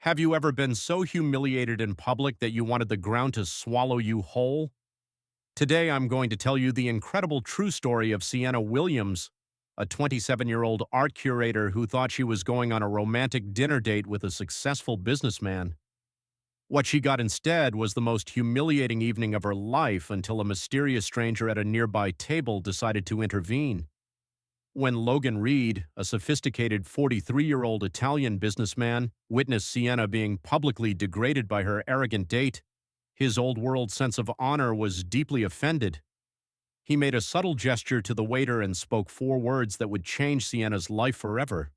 Have you ever been so humiliated in public that you wanted the ground to swallow you whole? Today, I'm going to tell you the incredible true story of Sienna Williams, a 27-year-old art curator who thought she was going on a romantic dinner date with a successful businessman. What she got instead was the most humiliating evening of her life until a mysterious stranger at a nearby table decided to intervene. When Logan Reed, a sophisticated 43-year-old Italian businessman, witnessed Sienna being publicly degraded by her arrogant date, his old-world sense of honor was deeply offended. He made a subtle gesture to the waiter and spoke 4 words that would change Sienna's life forever.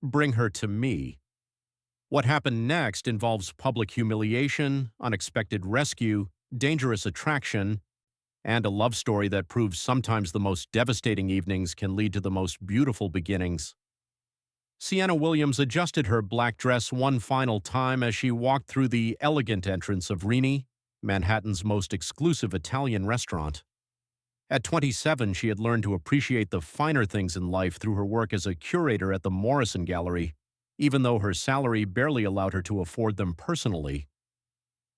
"Bring her to me." What happened next involves public humiliation, unexpected rescue, dangerous attraction, and a love story that proves sometimes the most devastating evenings can lead to the most beautiful beginnings. Sienna Williams adjusted her black dress one final time as she walked through the elegant entrance of Rini, Manhattan's most exclusive Italian restaurant. At 27, she had learned to appreciate the finer things in life through her work as a curator at the Morrison Gallery, even though her salary barely allowed her to afford them personally.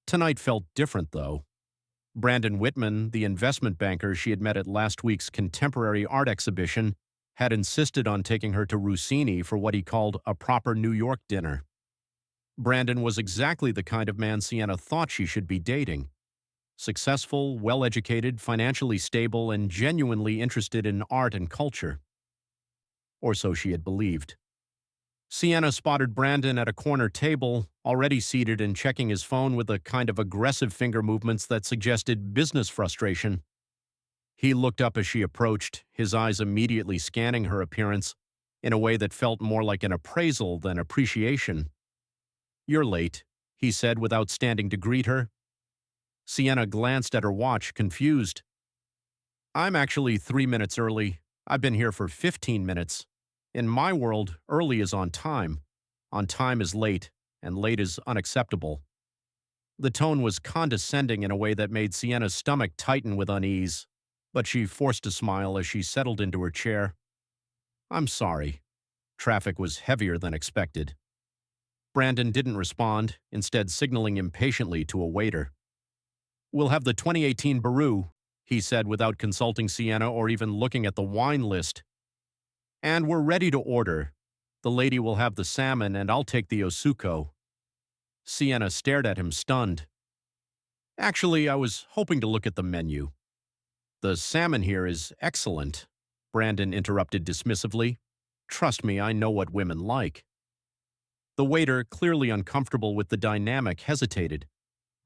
Tonight felt different, though. Brandon Whitman, the investment banker she had met at last week's contemporary art exhibition, had insisted on taking her to Rossini for what he called a proper New York dinner. Brandon was exactly the kind of man Sienna thought she should be dating. Successful, well-educated, financially stable, and genuinely interested in art and culture. Or so she had believed. Sienna spotted Brandon at a corner table, already seated and checking his phone with a kind of aggressive finger movements that suggested business frustration. He looked up as she approached, his eyes immediately scanning her appearance in a way that felt more like an appraisal than appreciation. "You're late," he said without standing to greet her. Sienna glanced at her watch, confused. "I'm actually 3 minutes early. I've been here for 15 minutes. In my world, early is on time. On time is late, and late is unacceptable." The tone was condescending in a way that made Sienna's stomach tighten with unease, but she forced a smile as she settled into her chair. "I'm sorry." Traffic was heavier than expected. Brandon didn't respond, instead signaling impatiently to a waiter. "We'll have the 2018 Baru," he said without consulting Sienna or even looking at the wine list. "And we're ready to order. The lady will have the salmon and I'll take the Osuko." Sienna stared at him, stunned. "Actually, I was hoping to look at the menu." "The salmon here is excellent," Brandon interrupted dismissively. "Trust me, I know what women like." The waiter, clearly uncomfortable with the dynamic, hesitated.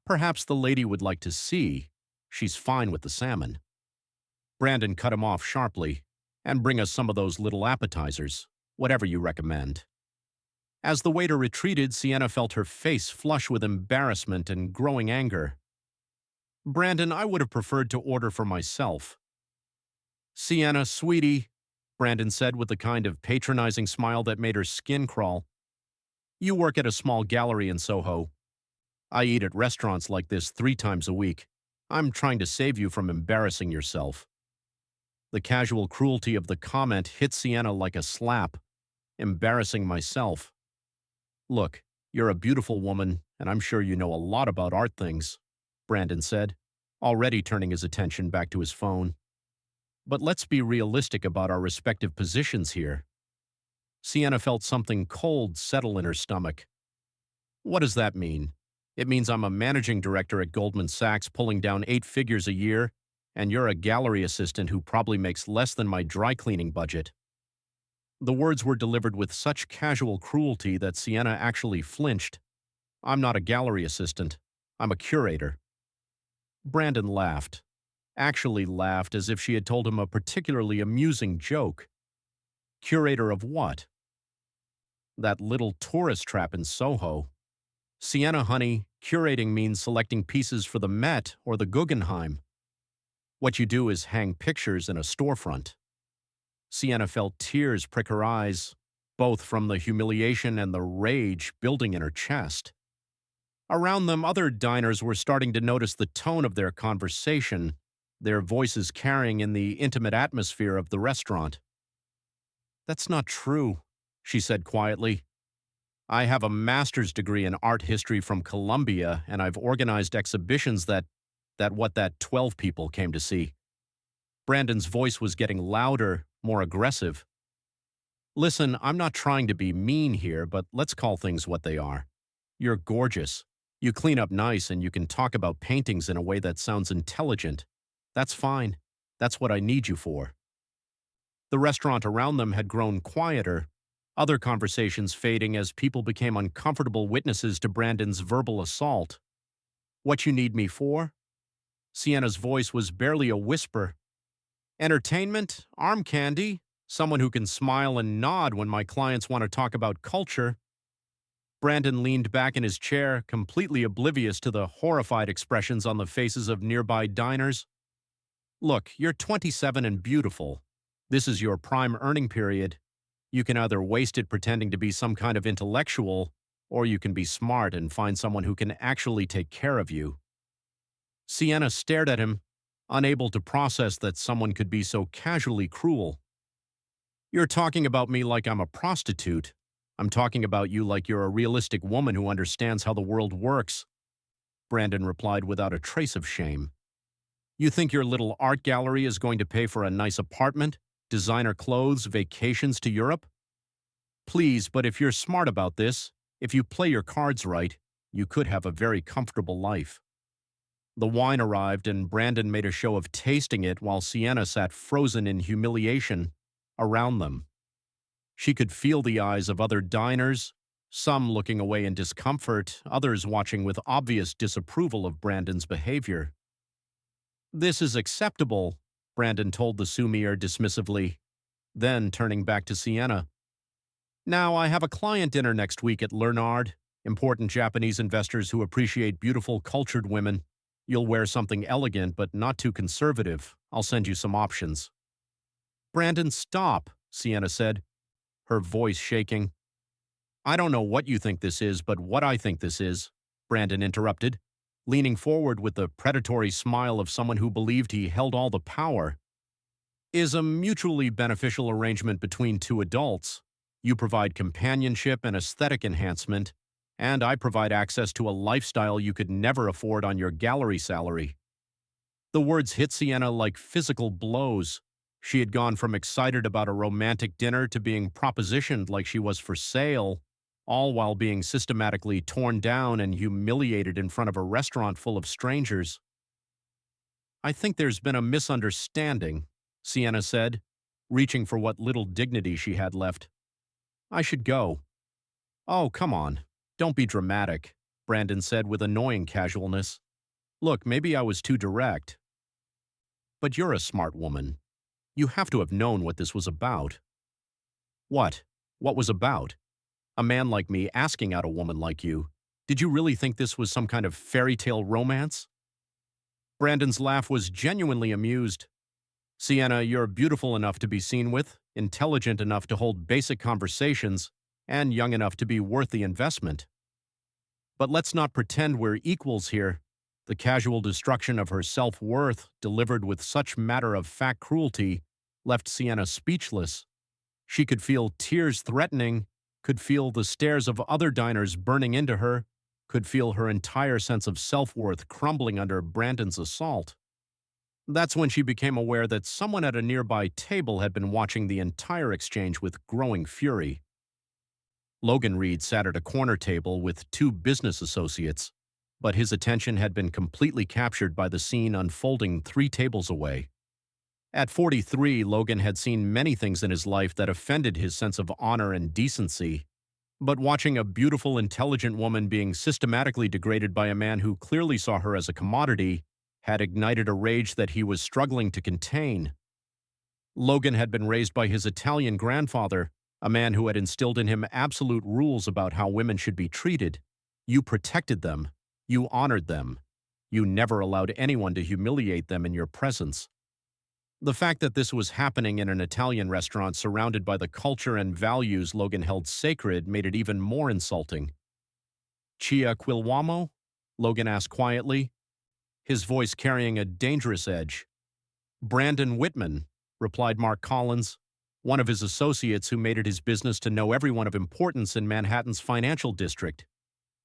"Perhaps the lady would like to see. She's fine with the salmon." Brandon cut him off sharply. "And bring us some of those little appetizers, whatever you recommend." As the waiter retreated, Sienna felt her face flush with embarrassment and growing anger. "Brandon, I would have preferred to order for myself." "Sienna, sweetie," Brandon said with the kind of patronizing smile that made her skin crawl. "You work at a small gallery in Soho. I eat at restaurants like this 3 times a week. I'm trying to save you from embarrassing yourself." The casual cruelty of the comment hit Sienna like a slap. Embarrassing myself. "Look, you're a beautiful woman, and I'm sure you know a lot about art things," Brandon said, already turning his attention back to his phone. "But let's be realistic about our respective positions here." Sienna felt something cold settle in her stomach. "What does that mean?" "It means I'm a managing director at Goldman Sachs pulling down 8 figures a year, and you're a gallery assistant who probably makes less than my dry cleaning budget." The words were delivered with such casual cruelty that Sienna actually flinched. "I'm not a gallery assistant. I'm a curator." Brandon laughed. Actually laughed as if she had told him a particularly amusing joke. "Curator of what?" "That little tourist trap in Soho. Sienna, honey, curating means selecting pieces for the Met or the Guggenheim. What you do is hang pictures in a storefront." Sienna felt tears prick her eyes, both from the humiliation and the rage building in her chest. Around them, other diners were starting to notice the tone of their conversation, their voices carrying in the intimate atmosphere of the restaurant. "That's not true," she said quietly. I have a master's degree in art history from Columbia, and I've organized exhibitions that 12 people came to see. Brandon's voice was getting louder, more aggressive. Listen, I'm not trying to be mean here, but let's call things what they are. You're gorgeous. You clean up nice and you can talk about paintings in a way that sounds intelligent. That's fine. That's what I need you for. The restaurant around them had grown quieter, other conversations fading as people became uncomfortable witnesses to Brandon's verbal assault. What you need me for? Sienna's voice was barely a whisper. Entertainment, arm candy, someone who can smile and nod when my clients want to talk about culture. Brandon leaned back in his chair, completely oblivious to the horrified expressions on the faces of nearby diners. Look, you're 27 and beautiful. This is your prime earning period. You can either waste it pretending to be some kind of intellectual, or you can be smart and find someone who can actually take care of you. Sienna stared at him, unable to process that someone could be so casually cruel. You're talking about me like I'm a prostitute. I'm talking about you like you're a realistic woman who understands how the world works, Brandon replied without a trace of shame. You think your little art gallery is going to pay for a nice apartment, designer clothes, vacations to Europe? Please, but if you're smart about this, if you play your cards right, you could have a very comfortable life. The wine arrived and Brandon made a show of tasting it while Sienna sat frozen in humiliation around them. She could feel the eyes of other diners, some looking away in discomfort, others watching with obvious disapproval of Brandon's behavior. This is acceptable, Brandon told the sommelier dismissively, then turning back to Sienna. Now, I have a client dinner next week at Leonard, important Japanese investors who appreciate beautiful, cultured women. You'll wear something elegant but not too conservative. I'll send you some options. Brandon, stop, Sienna said, her voice shaking. I don't know what you think this is, but what I think this is, Brandon interrupted, leaning forward with the predatory smile of someone who believed he held all the power, is a mutually beneficial arrangement between two adults. You provide companionship and aesthetic enhancement, and I provide access to a lifestyle you could never afford on your gallery salary. The words hit Sienna like physical blows. She had gone from excited about a romantic dinner to being propositioned like she was for sale, all while being systematically torn down and humiliated in front of a restaurant full of strangers. I think there's been a misunderstanding, Sienna said, reaching for what little dignity she had left. I should go. Oh, come on. Don't be dramatic, Brandon said with annoying casualness. Look, maybe I was too direct. But you're a smart woman. You have to have known what this was about. What? What was about? A man like me asking out a woman like you. Did you really think this was some kind of fairy tale romance? Brandon's laugh was genuinely amused. Sienna, you're beautiful enough to be seen with, intelligent enough to hold basic conversations, and young enough to be worth the investment. But let's not pretend we're equals here. The casual destruction of her self-worth, delivered with such matter-of-fact cruelty, left Sienna speechless. She could feel tears threatening, could feel the stares of other diners burning into her, could feel her entire sense of self-worth crumbling under Brandon's assault. That's when she became aware that someone at a nearby table had been watching the entire exchange with growing fury. Logan Reed sat at a corner table with two business associates, but his attention had been completely captured by the scene unfolding 3 tables away. At 43, Logan had seen many things in his life that offended his sense of honor and decency, but watching a beautiful, intelligent woman being systematically degraded by a man who clearly saw her as a commodity had ignited a rage that he was struggling to contain. Logan had been raised by his Italian grandfather, a man who had instilled in him absolute rules about how women should be treated. You protected them. You honored them. You never allowed anyone to humiliate them in your presence. The fact that this was happening in an Italian restaurant surrounded by the culture and values Logan held sacred made it even more insulting. Chia Quilwamo? Logan asked quietly, his voice carrying a dangerous edge. Brandon Whitman, replied Mark Collins, one of his associates who made it his business to know everyone of importance in Manhattan's financial district,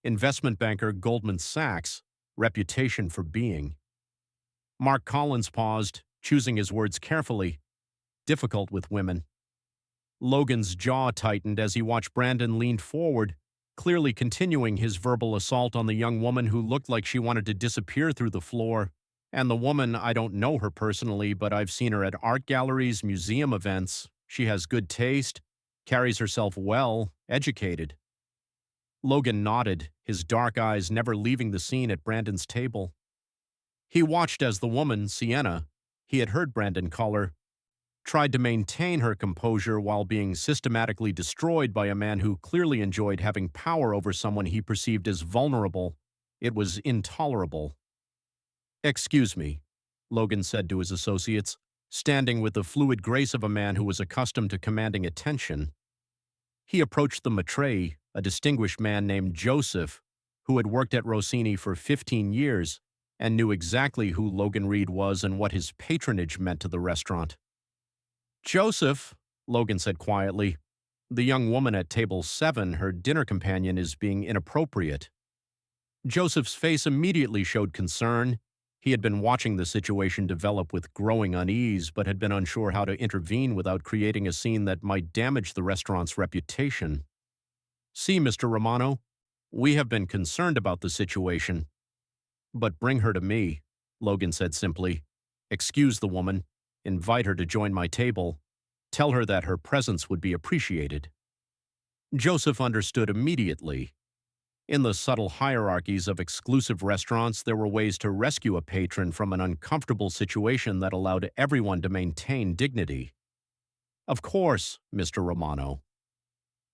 investment banker Goldman Sachs, reputation for being. Mark Collins paused, choosing his words carefully. Difficult with women. Logan's jaw tightened as he watched Brandon lean forward, clearly continuing his verbal assault on the young woman who looked like she wanted to disappear through the floor. And the woman, I don't know her personally, but I've seen her at art galleries, museum events. She has good taste, carries herself well, educated. Logan nodded, his dark eyes never leaving the scene at Brandon's table. He watched as the woman, Sienna, he had heard Brandon call her, tried to maintain her composure while being systematically destroyed by a man who clearly enjoyed having power over someone he perceived as vulnerable. It was intolerable. "Excuse me," Logan said to his associates, standing with the fluid grace of a man who was accustomed to commanding attention. He approached the maître, a distinguished man named Joseph, who had worked at Rossini for 15 years and knew exactly who Logan Reed was and what his patronage meant to the restaurant. "Joseph," Logan said quietly, "the young woman at table 7, her dinner companion, is being inappropriate." Joseph's face immediately showed concern. He had been watching the situation develop with growing unease, but had been unsure how to intervene without creating a scene that might damage the restaurant's reputation. "See, Mr. Romano, we have been concerned about the situation. But bring her to me," Logan said simply. "Excuse the woman. Invite her to join my table. Tell her that her presence would be appreciated." Joseph understood immediately. In the subtle hierarchies of exclusive restaurants, there were ways to rescue a patron from an uncomfortable situation that allowed everyone to maintain dignity. "Of course, Mr. Romano."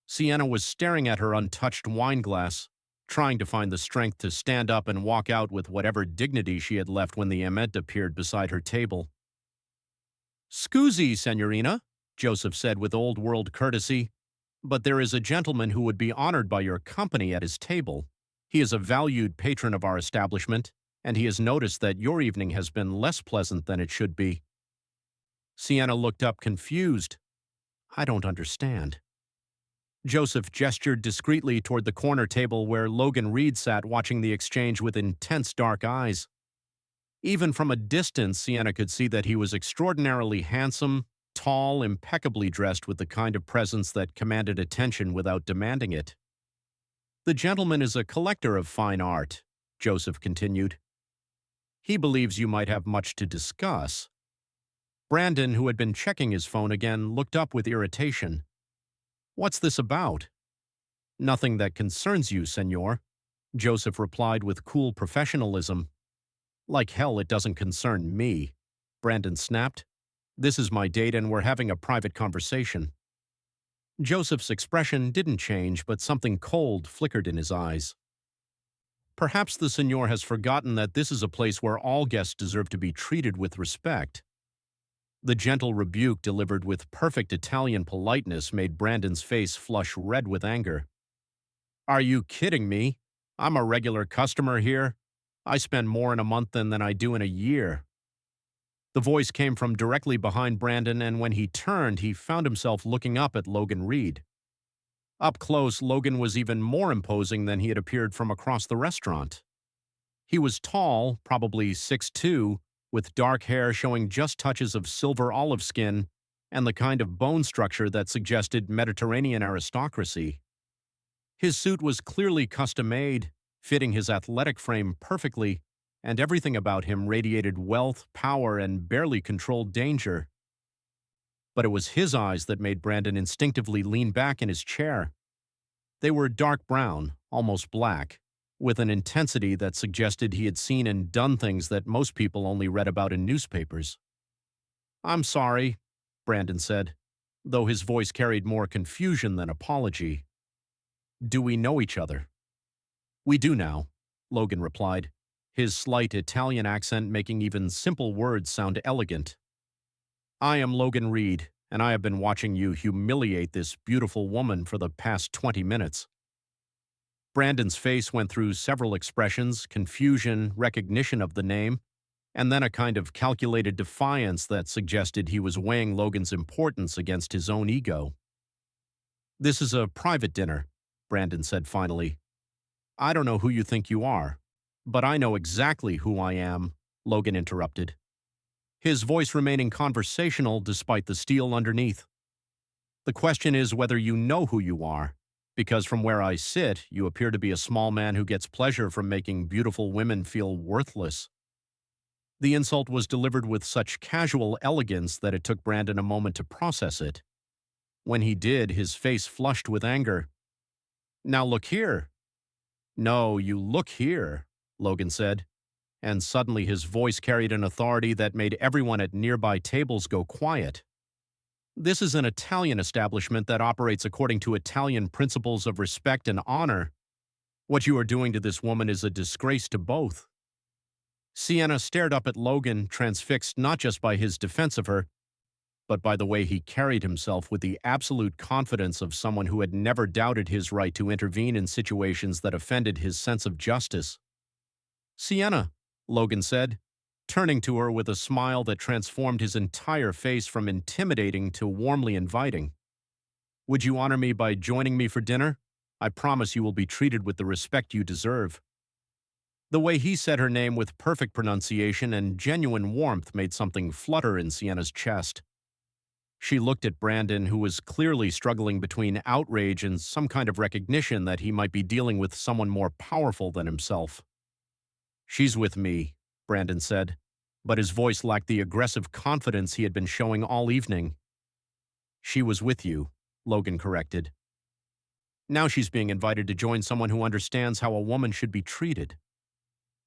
Sienna was staring at her untouched wine glass, trying to find the strength to stand up and walk out with whatever dignity she had left when the amant appeared beside her table. "Scusi, Signorina," Joseph said with old-world courtesy, "but there is a gentleman who would be honored by your company at his table. He is a valued patron of our establishment, and he has noticed that your evening has been less pleasant than it should be." Sienna looked up confused. "I don't understand." Joseph gestured discreetly toward the corner table where Logan Reed sat watching the exchange with intense dark eyes. Even from a distance, Sienna could see that he was extraordinarily handsome, tall, impeccably dressed with the kind of presence that commanded attention without demanding it. "The gentleman is a collector of fine art," Joseph continued. "He believes you might have much to discuss." Brandon, who had been checking his phone again, looked up with irritation. "What's this about?" "Nothing that concerns you, senor," Joseph replied with cool professionalism. "Like hell it doesn't concern me," Brandon snapped. "This is my date and we're having a private conversation." Joseph's expression didn't change, but something cold flickered in his eyes. "Perhaps the senor has forgotten that this is a place where all guests deserve to be treated with respect." The gentle rebuke delivered with perfect Italian politeness made Brandon's face flush red with anger. "Are you kidding me? I'm a regular customer here. I spend more in a month than I do in a year." The voice came from directly behind Brandon, and when he turned, he found himself looking up at Logan Reed. Up close, Logan was even more imposing than he had appeared from across the restaurant. He was tall, probably 6'2", with dark hair showing just touches of silver olive skin and the kind of bone structure that suggested Mediterranean aristocracy. His suit was clearly custom-made, fitting his athletic frame perfectly, and everything about him radiated wealth, power, and barely controlled danger. But it was his eyes that made Brandon instinctively lean back in his chair. They were dark brown, almost black, with an intensity that suggested he had seen and done things that most people only read about in newspapers. "I'm sorry," Brandon said, though his voice carried more confusion than apology. "Do we know each other?" "We do now," Logan replied, his slight Italian accent making even simple words sound elegant. "I am Logan Reed, and I have been watching you humiliate this beautiful woman for the past 20 minutes. Brandon's face went through several expressions: confusion, recognition of the name, and then a kind of calculated defiance that suggested he was weighing Logan's importance against his own ego. "This is a private dinner," Brandon said finally. "I don't know who you think you are, but I know exactly who I am," Logan interrupted, his voice remaining conversational despite the steel underneath. "The question is whether you know who you are, because from where I sit, you appear to be a small man who gets pleasure from making beautiful women feel worthless." The insult was delivered with such casual elegance that it took Brandon a moment to process it. When he did, his face flushed with anger. "Now look here." "No, you look here," Logan said, and suddenly his voice carried an authority that made everyone at nearby tables go quiet. "This is an Italian establishment that operates according to Italian principles of respect and honor. What you are doing to this woman is a disgrace to both." Sienna stared up at Logan, transfixed not just by his defense of her, but by the way he carried himself with the absolute confidence of someone who had never doubted his right to intervene in situations that offended his sense of justice. "Sienna," Logan said, turning to her with a smile that transformed his entire face from intimidating to warmly inviting. "Would you honor me by joining me for dinner? I promise you will be treated with the respect you deserve." The way he said her name with perfect pronunciation and genuine warmth made something flutter in Sienna's chest. She looked at Brandon, who was clearly struggling between outrage and some kind of recognition that he might be dealing with someone more powerful than himself. "She's with me," Brandon said, but his voice lacked the aggressive confidence he had been showing all evening. "She was with you," Logan corrected. "Now she's being invited to join someone who understands how a woman should be treated."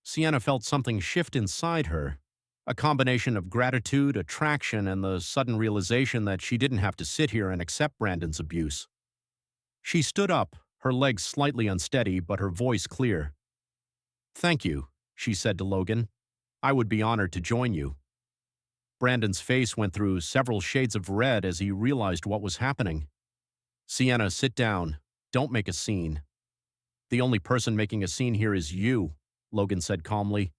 Sienna felt something shift inside her, a combination of gratitude, attraction, and the sudden realization that she didn't have to sit here and accept Brandon's abuse. She stood up, her legs slightly unsteady, but her voice clear. "Thank you," she said to Logan. "I would be honored to join you." Brandon's face went through several shades of red as he realized what was happening. "Sienna, sit down. Don't make a scene." "The only person making a scene here is you," Logan said calmly.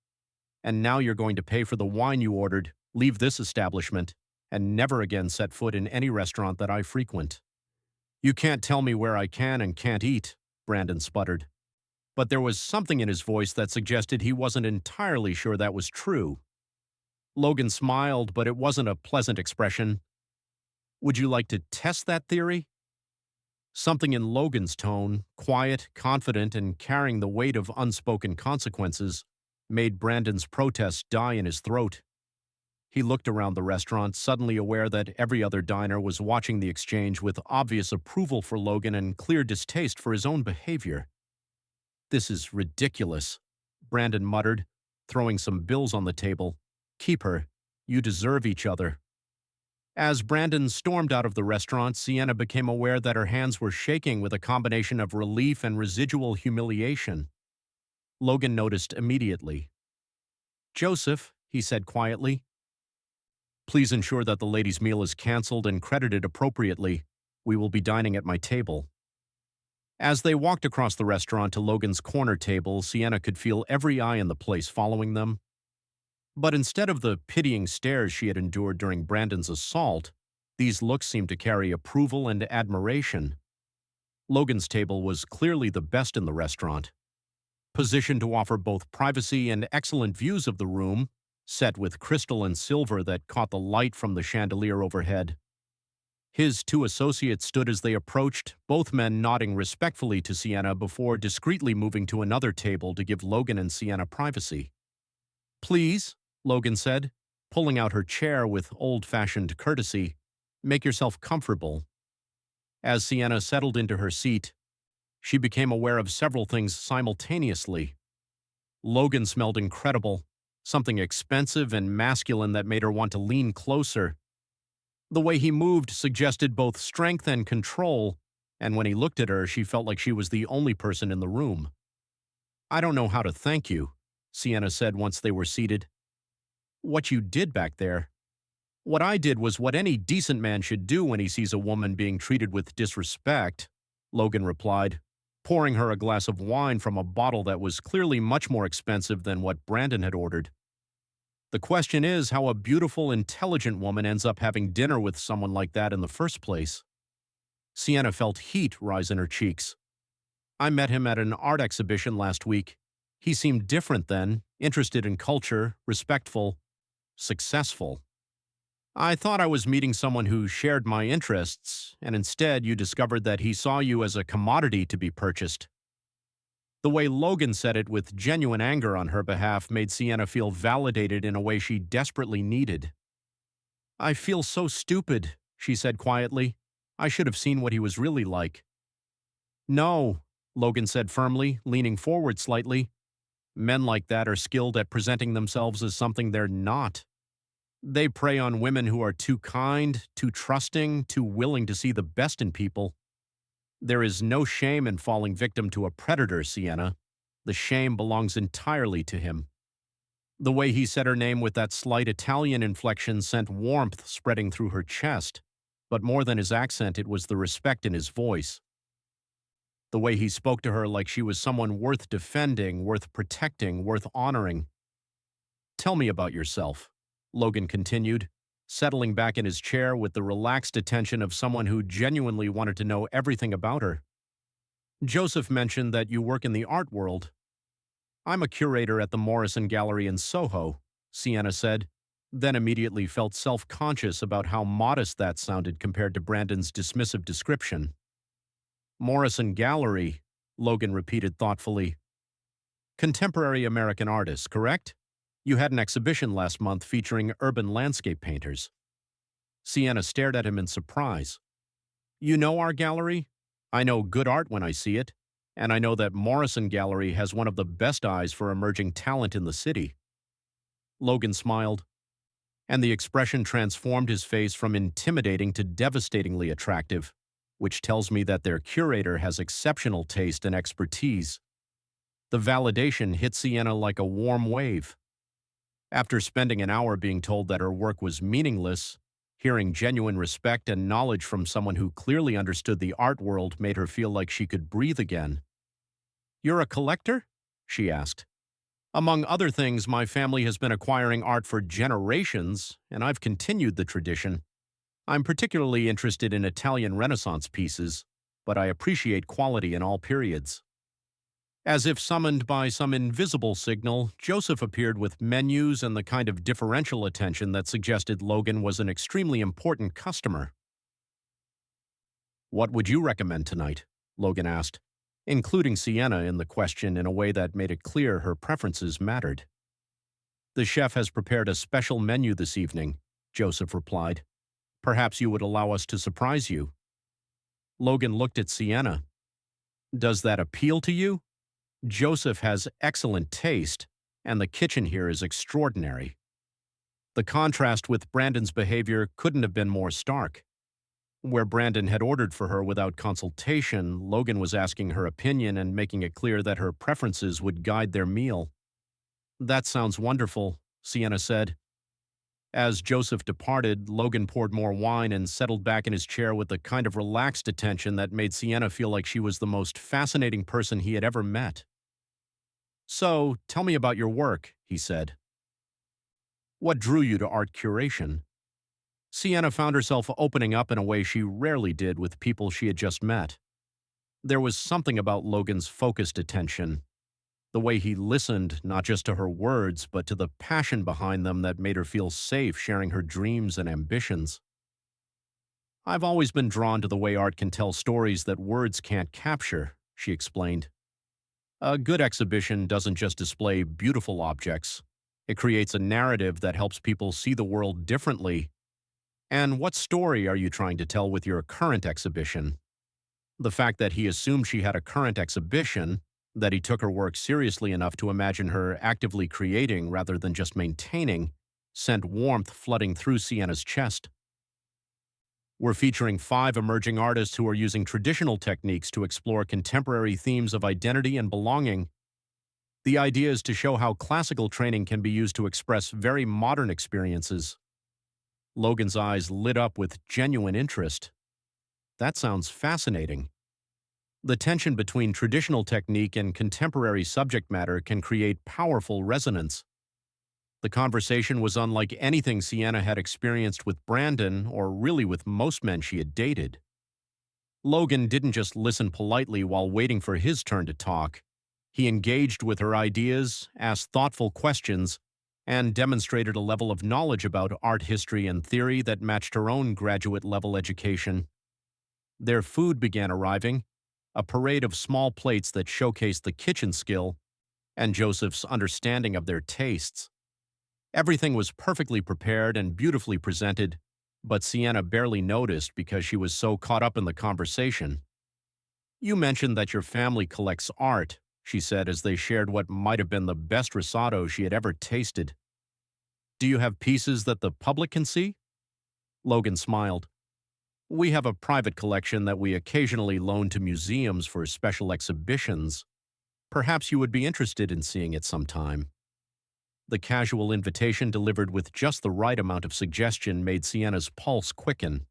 "And now you're going to pay for the wine you ordered, leave this establishment, and never again set foot in any restaurant that I frequent." "You can't tell me where I can and can't eat," Brandon sputtered. But there was something in his voice that suggested he wasn't entirely sure that was true. Logan smiled, but it wasn't a pleasant expression. "Would you like to test that theory?" Something in Logan's tone, quiet, confident, and carrying the weight of unspoken consequences, made Brandon's protest die in his throat. He looked around the restaurant, suddenly aware that every other diner was watching the exchange with obvious approval for Logan and clear distaste for his own behavior. "This is ridiculous," Brandon muttered, throwing some bills on the table. "Keep her. You deserve each other." As Brandon stormed out of the restaurant, Sienna became aware that her hands were shaking with a combination of relief and residual humiliation. Logan noticed immediately. "Joseph," he said quietly, "please ensure that the lady's meal is canceled and credited appropriately. We will be dining at my table." As they walked across the restaurant to Logan's corner table, Sienna could feel every eye in the place following them. But instead of the pitying stares she had endured during Brandon's assault, these looks seemed to carry approval and admiration. Logan's table was clearly the best in the restaurant, positioned to offer both privacy and excellent views of the room, set with crystal and silver that caught the light from the chandelier overhead. His two associates stood as they approached, both men nodding respectfully to Sienna before discreetly moving to another table to give Logan and Sienna privacy. "Please," Logan said, pulling out her chair with old-fashioned courtesy, "make yourself comfortable." As Sienna settled into her seat, she became aware of several things simultaneously. Logan smelled incredible, something expensive and masculine that made her want to lean closer. The way he moved suggested both strength and control, and when he looked at her, she felt like she was the only person in the room. "I don't know how to thank you," Sienna said once they were seated. "What you did back there. What I did was what any decent man should do when he sees a woman being treated with disrespect," Logan replied, pouring her a glass of wine from a bottle that was clearly much more expensive than what Brandon had ordered. The question is how a beautiful, intelligent woman ends up having dinner with someone like that in the first place. Sienna felt heat rise in her cheeks. I met him at an art exhibition last week. He seemed different then, interested in culture, respectful, successful. I thought I was meeting someone who shared my interests, and instead you discovered that he saw you as a commodity to be purchased. The way Logan said it with genuine anger on her behalf made Sienna feel validated in a way she desperately needed. I feel so stupid, she said quietly. I should have seen what he was really like. No, Logan said firmly, leaning forward slightly. Men like that are skilled at presenting themselves as something they're not. They prey on women who are too kind, too trusting, too willing to see the best in people. There is no shame in falling victim to a predator, Sienna. The shame belongs entirely to him. The way he said her name with that slight Italian inflection sent warmth spreading through her chest, but more than his accent, it was the respect in his voice. The way he spoke to her like she was someone worth defending, worth protecting, worth honoring. Tell me about yourself, Logan continued, settling back in his chair with the relaxed attention of someone who genuinely wanted to know everything about her. Joseph mentioned that you work in the art world. I'm a curator at the Morrison Gallery in Soho, Sienna said, then immediately felt self-conscious about how modest that sounded compared to Brandon's dismissive description. Morrison Gallery, Logan repeated thoughtfully. Contemporary American artists, correct? You had an exhibition last month featuring urban landscape painters. Sienna stared at him in surprise. You know our gallery? I know good art when I see it, and I know that Morrison Gallery has one of the best eyes for emerging talent in the city. Logan smiled, and the expression transformed his face from intimidating to devastatingly attractive, which tells me that their curator has exceptional taste and expertise. The validation hit Sienna like a warm wave. After spending an hour being told that her work was meaningless, hearing genuine respect and knowledge from someone who clearly understood the art world made her feel like she could breathe again. You're a collector? She asked. Among other things, my family has been acquiring art for generations, and I've continued the tradition. I'm particularly interested in Italian Renaissance pieces, but I appreciate quality in all periods. As if summoned by some invisible signal, Joseph appeared with menus and the kind of differential attention that suggested Logan was an extremely important customer. What would you recommend tonight? Logan asked, including Sienna in the question in a way that made it clear her preferences mattered. The chef has prepared a special menu this evening, Joseph replied. Perhaps you would allow us to surprise you. Logan looked at Sienna. Does that appeal to you? Joseph has excellent taste, and the kitchen here is extraordinary. The contrast with Brandon's behavior couldn't have been more stark. Where Brandon had ordered for her without consultation, Logan was asking her opinion and making it clear that her preferences would guide their meal. That sounds wonderful, Sienna said. As Joseph departed, Logan poured more wine and settled back in his chair with the kind of relaxed attention that made Sienna feel like she was the most fascinating person he had ever met. So, tell me about your work, he said. What drew you to art curation? Sienna found herself opening up in a way she rarely did with people she had just met. There was something about Logan's focused attention, the way he listened not just to her words but to the passion behind them that made her feel safe sharing her dreams and ambitions. I've always been drawn to the way art can tell stories that words can't capture, she explained. A good exhibition doesn't just display beautiful objects. It creates a narrative that helps people see the world differently. And what story are you trying to tell with your current exhibition? The fact that he assumed she had a current exhibition, that he took her work seriously enough to imagine her actively creating rather than just maintaining, sent warmth flooding through Sienna's chest. We're featuring 5 emerging artists who are using traditional techniques to explore contemporary themes of identity and belonging. The idea is to show how classical training can be used to express very modern experiences. Logan's eyes lit up with genuine interest. That sounds fascinating. The tension between traditional technique and contemporary subject matter can create powerful resonance. The conversation was unlike anything Sienna had experienced with Brandon or really with most men she had dated. Logan didn't just listen politely while waiting for his turn to talk. He engaged with her ideas, asked thoughtful questions, and demonstrated a level of knowledge about art history and theory that matched her own graduate-level education. Their food began arriving, a parade of small plates that showcased the kitchen skill and Joseph's understanding of their tastes. Everything was perfectly prepared and beautifully presented, but Sienna barely noticed because she was so caught up in the conversation. "You mentioned that your family collects art," she said as they shared what might have been the best risotto she had ever tasted. "Do you have pieces that the public can see?" Logan smiled. "We have a private collection that we occasionally loan to museums for special exhibitions. Perhaps you would be interested in seeing it sometime." The casual invitation delivered with just the right amount of suggestion made Sienna's pulse quicken.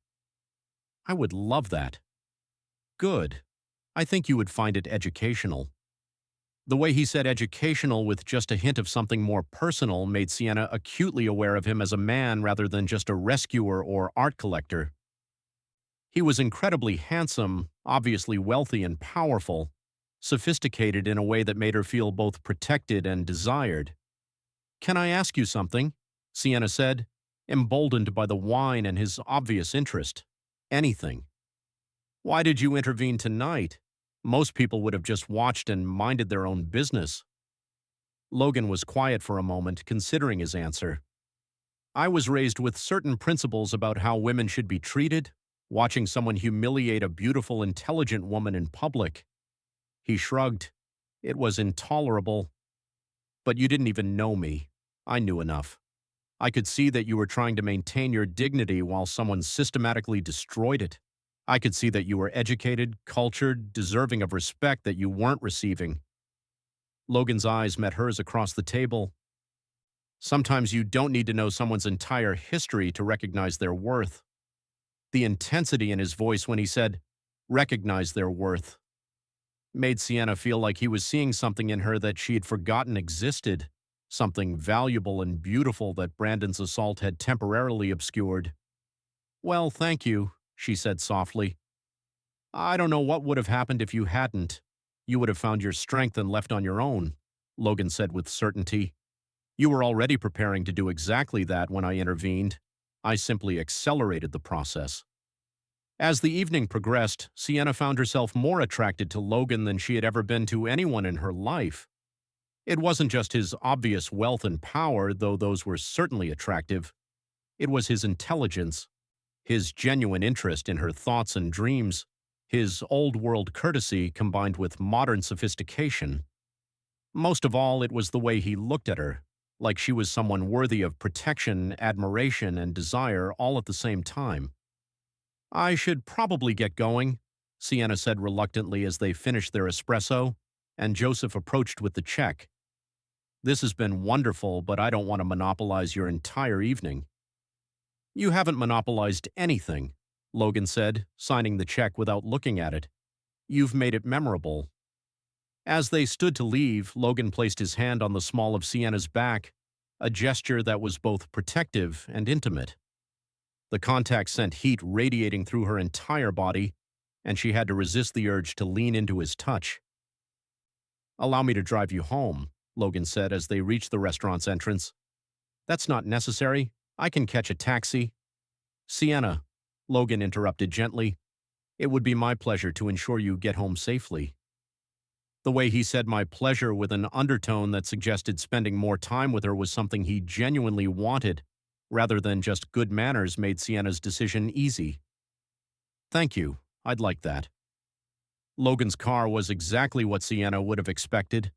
"I would love that." "Good. I think you would find it educational." The way he said educational with just a hint of something more personal made Sienna acutely aware of him as a man rather than just a rescuer or art collector. He was incredibly handsome, obviously wealthy and powerful, sophisticated in a way that made her feel both protected and desired. "Can I ask you something?" Sienna said, emboldened by the wine and his obvious interest. "Anything." "Why did you intervene tonight? Most people would have just watched and minded their own business." Logan was quiet for a moment, considering his answer. "I was raised with certain principles about how women should be treated. Watching someone humiliate a beautiful, intelligent woman in public." He shrugged. "It was intolerable. But you didn't even know me. I knew enough. I could see that you were trying to maintain your dignity while someone systematically destroyed it. I could see that you were educated, cultured, deserving of respect that you weren't receiving." Logan's eyes met hers across the table. "Sometimes you don't need to know someone's entire history to recognize their worth." The intensity in his voice when he said, "recognize their worth," made Sienna feel like he was seeing something in her that she had forgotten existed, something valuable and beautiful that Brandon's assault had temporarily obscured. "Well, thank you," she said softly. "I don't know what would have happened if you hadn't. You would have found your strength and left on your own," Logan said with certainty. "You were already preparing to do exactly that when I intervened. I simply accelerated the process." As the evening progressed, Sienna found herself more attracted to Logan than she had ever been to anyone in her life. It wasn't just his obvious wealth and power, though those were certainly attractive. It was his intelligence, his genuine interest in her thoughts and dreams, his old-world courtesy combined with modern sophistication. Most of all, it was the way he looked at her, like she was someone worthy of protection, admiration, and desire all at the same time. "I should probably get going," Sienna said reluctantly as they finished their espresso, and Joseph approached with the check. "This has been wonderful, but I don't want to monopolize your entire evening." "You haven't monopolized anything," Logan said, signing the check without looking at it. "You've made it memorable." As they stood to leave, Logan placed his hand on the small of Sienna's back, a gesture that was both protective and intimate. The contact sent heat radiating through her entire body, and she had to resist the urge to lean into his touch. "Allow me to drive you home," Logan said as they reached the restaurant's entrance. "That's not necessary. I can catch a taxi." "Sienna," Logan interrupted gently, "it would be my pleasure to ensure you get home safely." The way he said "my pleasure" with an undertone that suggested spending more time with her was something he genuinely wanted, rather than just good manners made Sienna's decision easy. "Thank you. I'd like that." Logan's car was exactly what Sienna would have expected,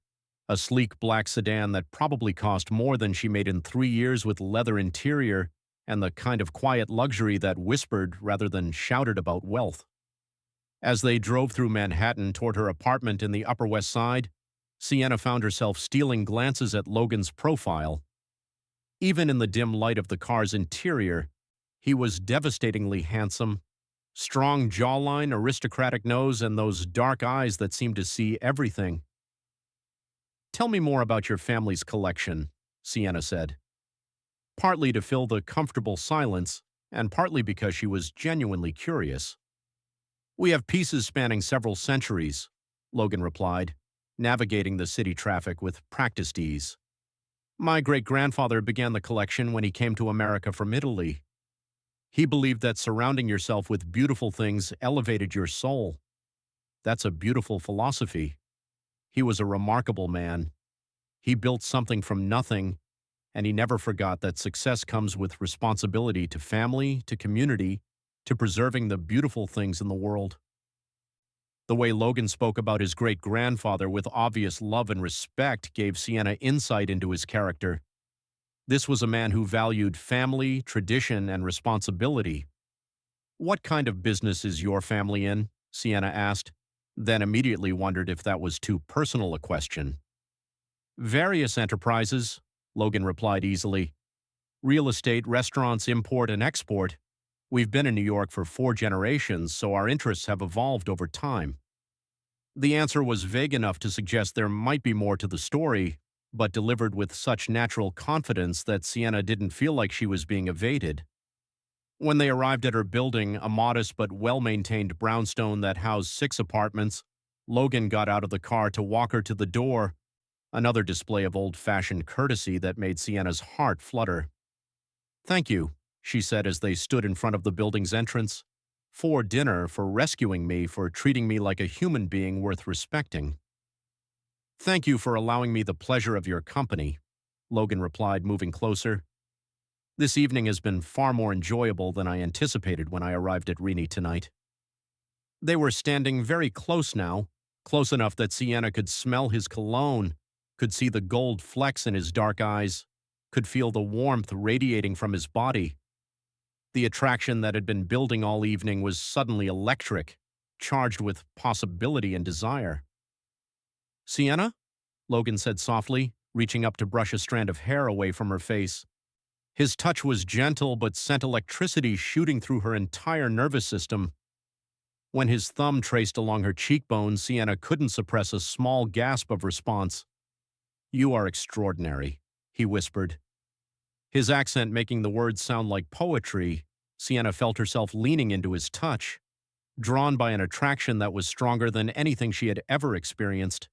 a sleek black sedan that probably cost more than she made in 3 years with leather interior and the kind of quiet luxury that whispered rather than shouted about wealth. As they drove through Manhattan toward her apartment in the Upper West Side, Sienna found herself stealing glances at Logan's profile. Even in the dim light of the car's interior, he was devastatingly handsome. Strong jawline, aristocratic nose, and those dark eyes that seemed to see everything. "Tell me more about your family's collection," Sienna said. partly to fill the comfortable silence, and partly because she was genuinely curious. "We have pieces spanning several centuries," Logan replied, navigating the city traffic with practiced ease. "My great-grandfather began the collection when he came to America from Italy. He believed that surrounding yourself with beautiful things elevated your soul. That's a beautiful philosophy. He was a remarkable man. He built something from nothing, and he never forgot that success comes with responsibility to family, to community, to preserving the beautiful things in the world." The way Logan spoke about his great-grandfather with obvious love and respect gave Sienna insight into his character. This was a man who valued family, tradition, and responsibility. "What kind of business is your family in?" Sienna asked, then immediately wondered if that was too personal a question. "Various enterprises," Logan replied easily. "Real estate, restaurants, import and export. We've been in New York for 4 generations, so our interests have evolved over time." The answer was vague enough to suggest there might be more to the story, but delivered with such natural confidence that Sienna didn't feel like she was being evaded. When they arrived at her building, a modest but well-maintained brownstone that housed 6 apartments, Logan got out of the car to walk her to the door, another display of old-fashioned courtesy that made Sienna's heart flutter. "Thank you," she said as they stood in front of the building's entrance, "for dinner, for rescuing me, for treating me like a human being worth respecting." "Thank you for allowing me the pleasure of your company," Logan replied, moving closer. "This evening has been far more enjoyable than I anticipated when I arrived at Rini tonight." They were standing very close now, close enough that Sienna could smell his cologne, could see the gold flecks in his dark eyes, could feel the warmth radiating from his body. The attraction that had been building all evening was suddenly electric, charged with possibility and desire. "Sienna?" Logan said softly, reaching up to brush a strand of hair away from her face. His touch was gentle but sent electricity shooting through her entire nervous system. When his thumb traced along her cheekbones, Sienna couldn't suppress a small gasp of response. "You are extraordinary," he whispered. His accent making the words sound like poetry, Sienna felt herself leaning into his touch, drawn by an attraction that was stronger than anything she had ever experienced.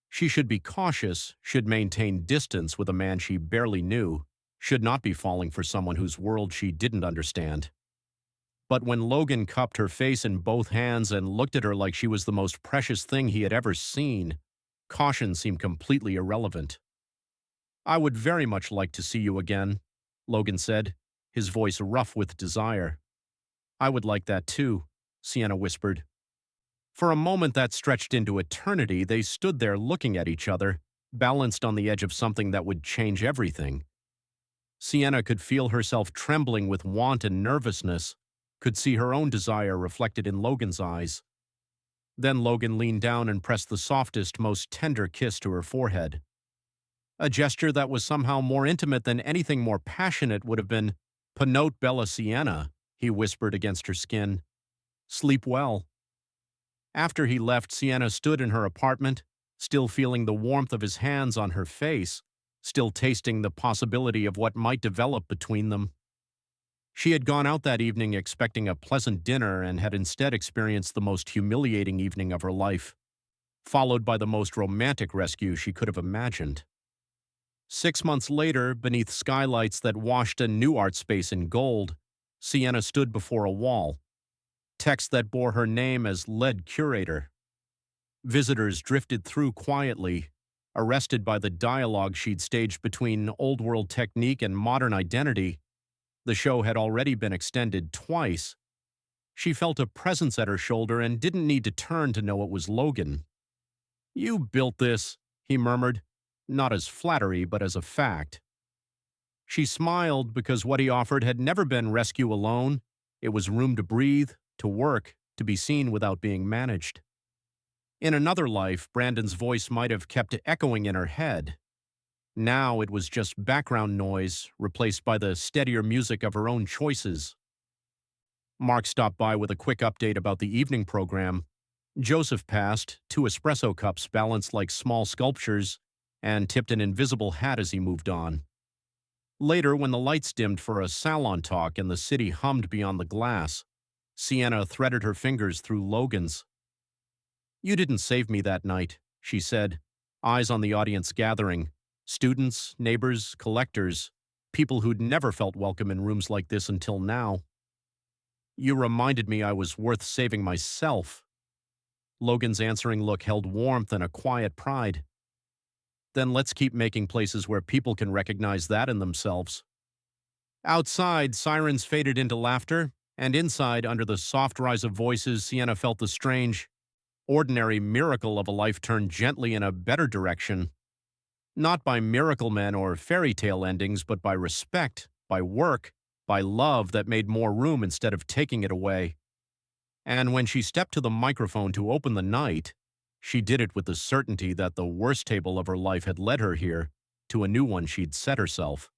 She should be cautious, should maintain distance with a man she barely knew, should not be falling for someone whose world she didn't understand. But when Logan cupped her face in both hands and looked at her like she was the most precious thing he had ever seen, caution seemed completely irrelevant. "I would very much like to see you again," Logan said, his voice rough with desire. "I would like that too," Sienna whispered. For a moment that stretched into eternity, they stood there looking at each other, balanced on the edge of something that would change everything. Sienna could feel herself trembling with want and nervousness, could see her own desire reflected in Logan's eyes. Then Logan leaned down and pressed the softest, most tender kiss to her forehead. A gesture that was somehow more intimate than anything more passionate would have been, "Panote bella Sienna," he whispered against her skin. "Sleep well." After he left, Sienna stood in her apartment, still feeling the warmth of his hands on her face, still tasting the possibility of what might develop between them. She had gone out that evening expecting a pleasant dinner and had instead experienced the most humiliating evening of her life, followed by the most romantic rescue she could have imagined. 6 months later, beneath skylights that washed a new art space in gold, Sienna stood before a wall. Text that bore her name as lead curator. Visitors drifted through quietly, arrested by the dialogue she'd staged between old-world technique and modern identity. The show had already been extended twice. She felt a presence at her shoulder and didn't need to turn to know it was Logan. "You built this," he murmured, not as flattery but as a fact. She smiled because what he offered had never been rescue alone. It was room to breathe, to work, to be seen without being managed. In another life, Brandon's voice might have kept echoing in her head. Now it was just background noise, replaced by the steadier music of her own choices. Mark stopped by with a quick update about the evening program. Joseph passed, 2 espresso cups balanced like small sculptures, and tipped an invisible hat as he moved on. Later, when the lights dimmed for a salon talk and the city hummed beyond the glass, Sienna threaded her fingers through Logan's. "You didn't save me that night," she said, eyes on the audience gathering, students, neighbors, collectors, people who'd never felt welcome in rooms like this until now. "You reminded me I was worth saving myself." Logan's answering look held warmth and a quiet pride. "Then let's keep making places where people can recognize that in themselves." Outside, sirens faded into laughter, and inside, under the soft rise of voices, Sienna felt the strange, ordinary miracle of a life turned gently in a better direction. Not by miracle men or fairy tale endings, but by respect, by work, by love that made more room instead of taking it away. And when she stepped to the microphone to open the night, she did it with the certainty that the worst table of her life had led her here, to a new one she'd set herself.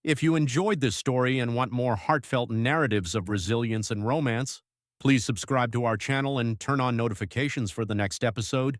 If you enjoyed this story and want more heartfelt narratives of resilience and romance, please subscribe to our channel and turn on notifications for the next episode.